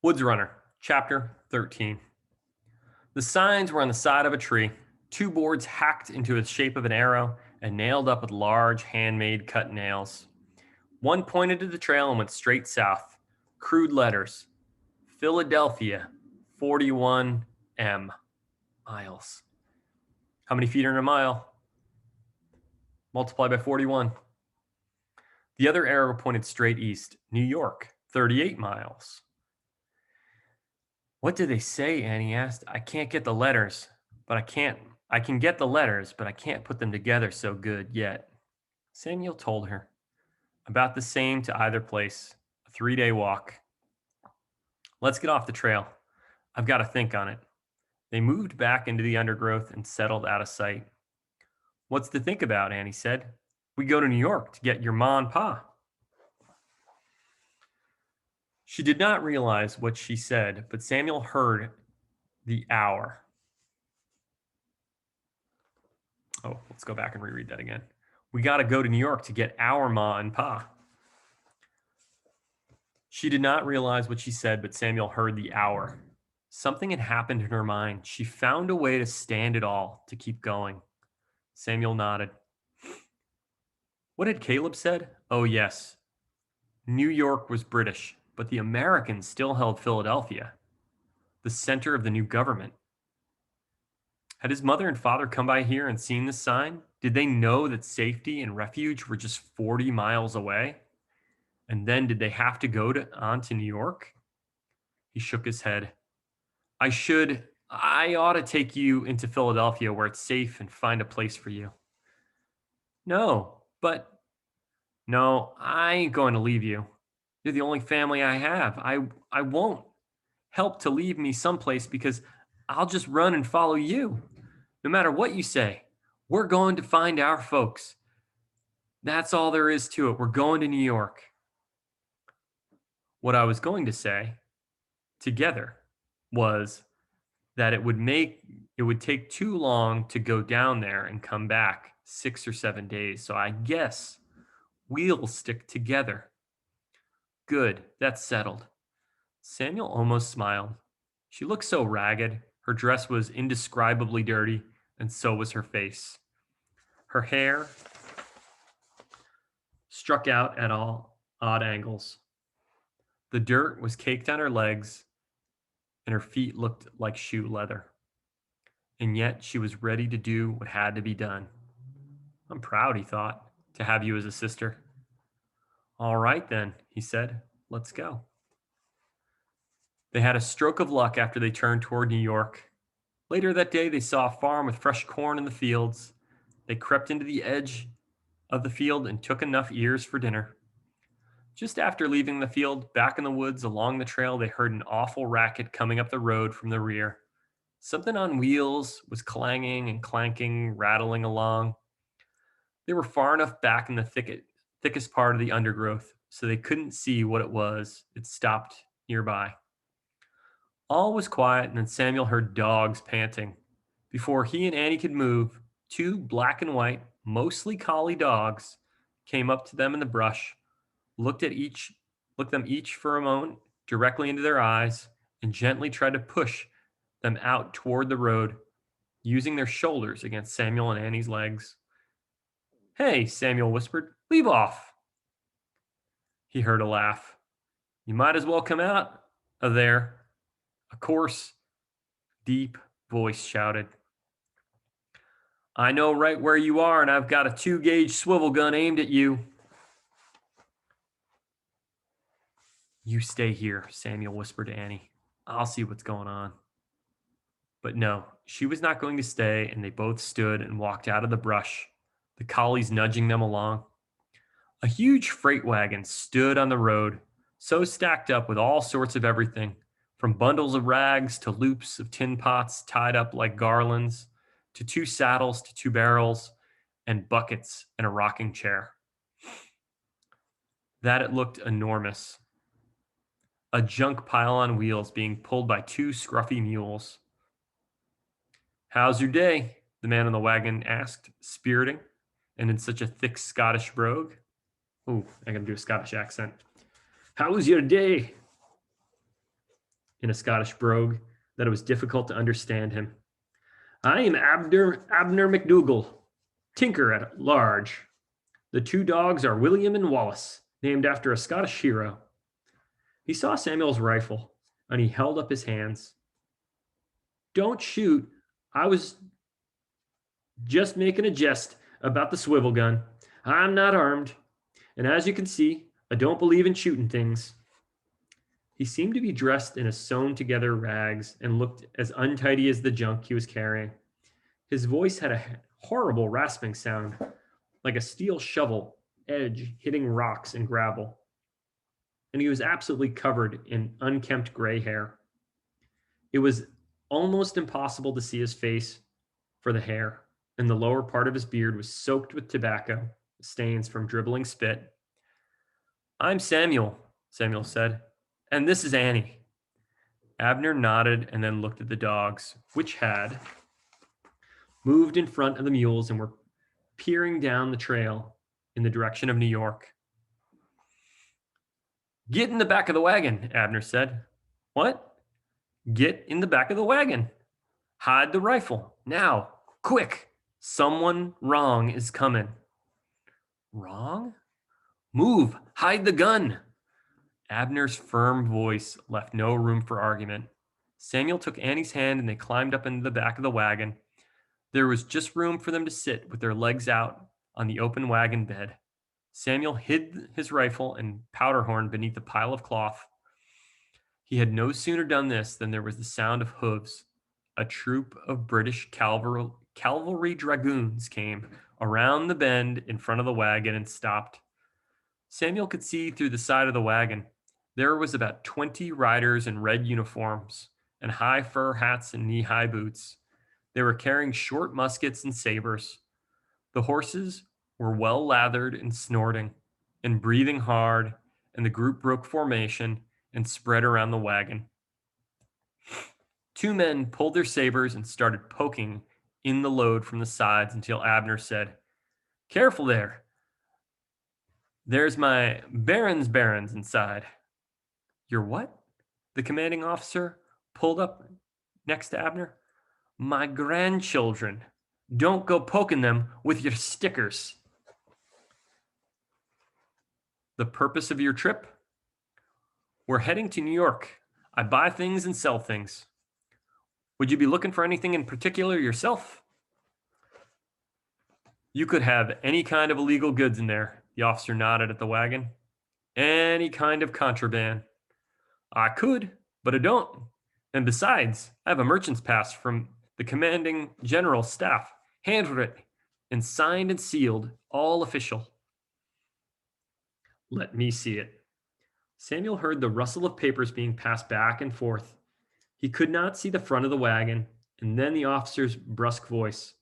Woods Runner, Chapter 13. The signs were on the side of a tree, two boards hacked into the shape of an arrow and nailed up with large handmade cut nails. One pointed to the trail and went straight south. Crude letters Philadelphia, 41 miles. How many feet are in a mile? Multiply by 41. The other arrow pointed straight east. New York, 38 miles. What did they say? Annie asked. I can't get the letters, but I can't. I can get the letters, but I can't put them together so good yet. Samuel told her. About the same to either place. A 3-day walk. Let's get off the trail. I've got to think on it. They moved back into the undergrowth and settled out of sight. What's to think about? Annie said. We go to New York to get your ma and pa. She did not realize what she said, but Samuel heard the hour. Oh, let's go back and reread that again. We got to go to New York to get our ma and pa. She did not realize what she said, but Samuel heard the hour. Something had happened in her mind. She found a way to stand it all, to keep going. Samuel nodded. What had Caleb said? Oh, yes. New York was British, but the Americans still held Philadelphia, the center of the new government. Had his mother and father come by here and seen this sign? Did they know that safety and refuge were just 40 miles away? And then did they have to go on to New York? He shook his head. I ought to take you into Philadelphia where it's safe and find a place for you. No, I ain't going to leave you. You're the only family I have. I won't help to leave me someplace because I'll just run and follow you. No matter what you say, we're going to find our folks. That's all there is to it. We're going to New York. What I was going to say together was that it would take too long to go down there and come back 6 or 7 days. So I guess we'll stick together. Good, that's settled. Samuel almost smiled. She looked so ragged. Her dress was indescribably dirty, and so was her face. Her hair struck out at all odd angles. The dirt was caked on her legs, and her feet looked like shoe leather. And yet she was ready to do what had to be done. I'm proud, he thought, to have you as a sister. All right, then, he said. Let's go. They had a stroke of luck after they turned toward New York. Later that day, they saw a farm with fresh corn in the fields. They crept into the edge of the field and took enough ears for dinner. Just after leaving the field, back in the woods along the trail, they heard an awful racket coming up the road from the rear. Something on wheels was clanging and clanking, rattling along. They were far enough back in the thickest part of the undergrowth, so they couldn't see what it was. It stopped nearby. All was quiet, and then Samuel heard dogs panting. Before he and Annie could move, two black and white, mostly collie dogs came up to them in the brush, looked them each for a moment directly into their eyes, and gently tried to push them out toward the road, using their shoulders against Samuel and Annie's legs. Hey, Samuel whispered, leave off. He heard a laugh. You might as well come out of there. A coarse, deep voice shouted. I know right where you are, and I've got a 2-gauge swivel gun aimed at you. You stay here, Samuel whispered to Annie. I'll see what's going on. But no, she was not going to stay, and they both stood and walked out of the brush, the collies nudging them along. A huge freight wagon stood on the road, so stacked up with all sorts of everything, from bundles of rags to loops of tin pots tied up like garlands, to 2 saddles to 2 barrels, and buckets and a rocking chair. That it looked enormous. A junk pile on wheels being pulled by 2 scruffy mules. How's your day? The man in the wagon asked, spiriting, and in such a thick Scottish brogue. Ooh, I gotta do a Scottish accent. How's your day? in a Scottish brogue that it was difficult to understand him. I am Abner McDougall, tinker at large. The two dogs are William and Wallace, named after a Scottish hero. He saw Samuel's rifle, and he held up his hands. Don't shoot. I was just making a jest about the swivel gun. I'm not armed, and as you can see, I don't believe in shooting things. He seemed to be dressed in a sewn together rags and looked as untidy as the junk he was carrying. His voice had a horrible rasping sound, like a steel shovel edge hitting rocks and gravel, and he was absolutely covered in unkempt gray hair. It was almost impossible to see his face for the hair, and the lower part of his beard was soaked with tobacco stains from dribbling spit. I'm Samuel, Samuel said, and this is Annie. Abner nodded and then looked at the dogs, which had moved in front of the mules and were peering down the trail in the direction of New York. Get in the back of the wagon, Abner said. What? Get in the back of the wagon. Hide the rifle. Now, quick. Someone wrong is coming. Wrong? Move. Hide the gun. Abner's firm voice left no room for argument. Samuel took Annie's hand and they climbed up into the back of the wagon. There was just room for them to sit with their legs out on the open wagon bed. Samuel hid his rifle and powder horn beneath a pile of cloth. He had no sooner done this than there was the sound of hooves. A troop of British cavalry dragoons came around the bend in front of the wagon and stopped. Samuel could see through the side of the wagon. There was about 20 riders in red uniforms and high fur hats and knee-high boots. They were carrying short muskets and sabers. The horses were well lathered and snorting and breathing hard, and the group broke formation and spread around the wagon. Two men pulled their sabers and started poking in the load from the sides until Abner said, Careful there. There's my barons inside. Your what? The commanding officer pulled up next to Abner. My grandchildren. Don't go poking them with your stickers. The purpose of your trip? We're heading to New York. I buy things and sell things. Would you be looking for anything in particular yourself? You could have any kind of illegal goods in there. The officer nodded at the wagon. Any kind of contraband. I could, but I don't. And besides, I have a merchant's pass from the commanding general's staff, handwritten and signed and sealed, all official. Let me see it. Samuel heard the rustle of papers being passed back and forth. He could not see the front of the wagon, and then the officer's brusque voice.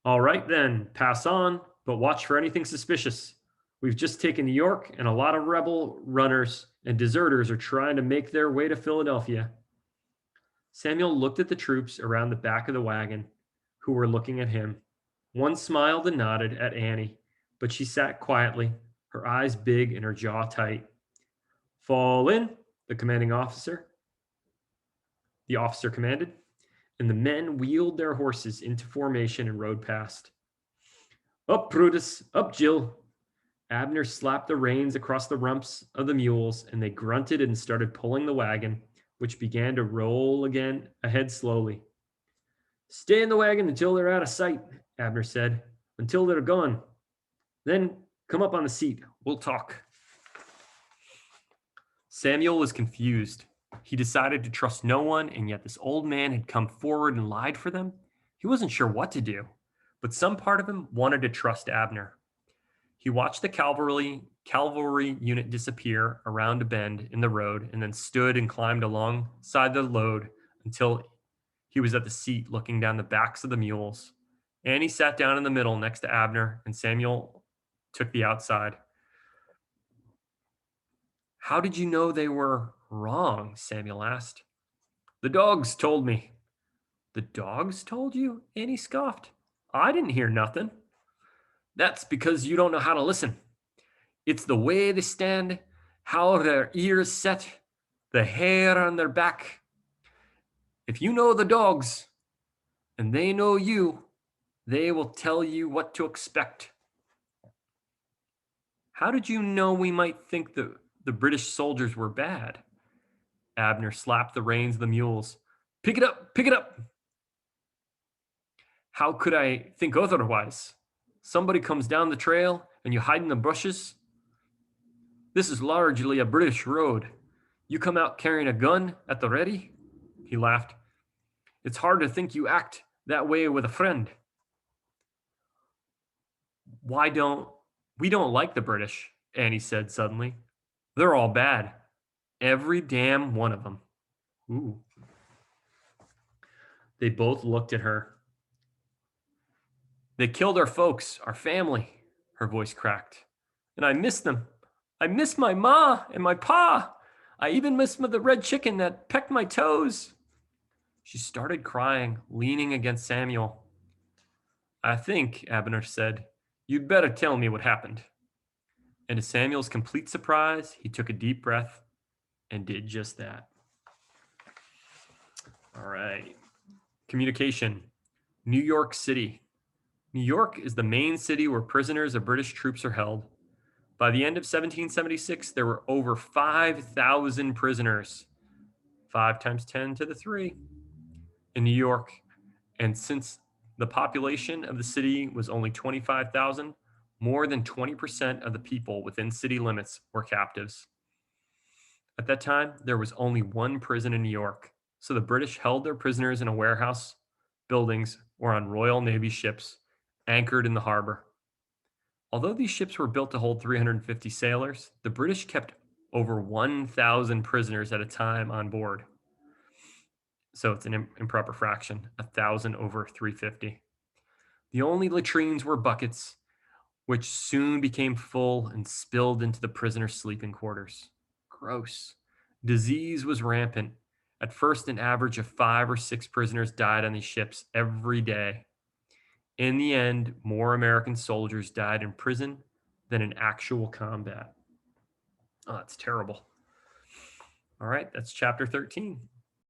All right, then, pass on, but watch for anything suspicious. We've just taken New York, and a lot of rebel runners and deserters are trying to make their way to Philadelphia. Samuel looked at the troops around the back of the wagon, who were looking at him. One smiled and nodded at Annie, but she sat quietly, her eyes big and her jaw tight. Fall in, the commanding officer. The officer commanded, and the men wheeled their horses into formation and rode past. Up, Brutus, up, Jill. Abner slapped the reins across the rumps of the mules, and they grunted and started pulling the wagon, which began to roll again ahead slowly. Stay in the wagon until they're out of sight, Abner said, until they're gone. Then come up on the seat. We'll talk. Samuel was confused. He decided to trust no one, and yet this old man had come forward and lied for them. He wasn't sure what to do, but some part of him wanted to trust Abner. He watched the cavalry unit disappear around a bend in the road and then stood and climbed alongside the load until he was at the seat looking down the backs of the mules. Annie sat down in the middle next to Abner, and Samuel took the outside. How did you know they were wrong? Samuel asked. The dogs told me. The dogs told you? Annie scoffed. I didn't hear nothing. That's because you don't know how to listen. It's the way they stand, how their ears set, the hair on their back, If you know the dogs and they know you, they will tell you what to expect. How did you know we might think the British soldiers were bad? Abner slapped the reins of the mules. Pick it up, pick it up. How could I think otherwise? Somebody comes down the trail and you hide in the bushes. This is largely a British road. You come out carrying a gun at the ready? He laughed. It's hard to think you act that way with a friend. Why don't we don't like the British? Annie said suddenly. They're all bad. Every damn one of them. Ooh. They both looked at her. They killed our folks, our family, her voice cracked. And I miss them. I miss my ma and my pa. I even miss the red chicken that pecked my toes. She started crying, leaning against Samuel. I think, Abner said, you'd better tell me what happened. And to Samuel's complete surprise, he took a deep breath and did just that. All right. Communication. New York City. New York is the main city where prisoners of British troops are held. By the end of 1776, there were over 5,000 prisoners, 5 times 10 to the 3, in New York. And since the population of the city was only 25,000, more than 20% of the people within city limits were captives. At that time, there was only one prison in New York, so the British held their prisoners in a warehouse, buildings, or on Royal Navy ships anchored in the harbor. Although these ships were built to hold 350 sailors, the British kept over 1,000 prisoners at a time on board. So it's an improper fraction, 1,000 over 350. The only latrines were buckets, which soon became full and spilled into the prisoners' sleeping quarters. Gross. Disease was rampant. At first, an average of 5 or 6 prisoners died on these ships every day. In the end, more American soldiers died in prison than in actual combat. Oh, that's terrible. All right, that's chapter 13.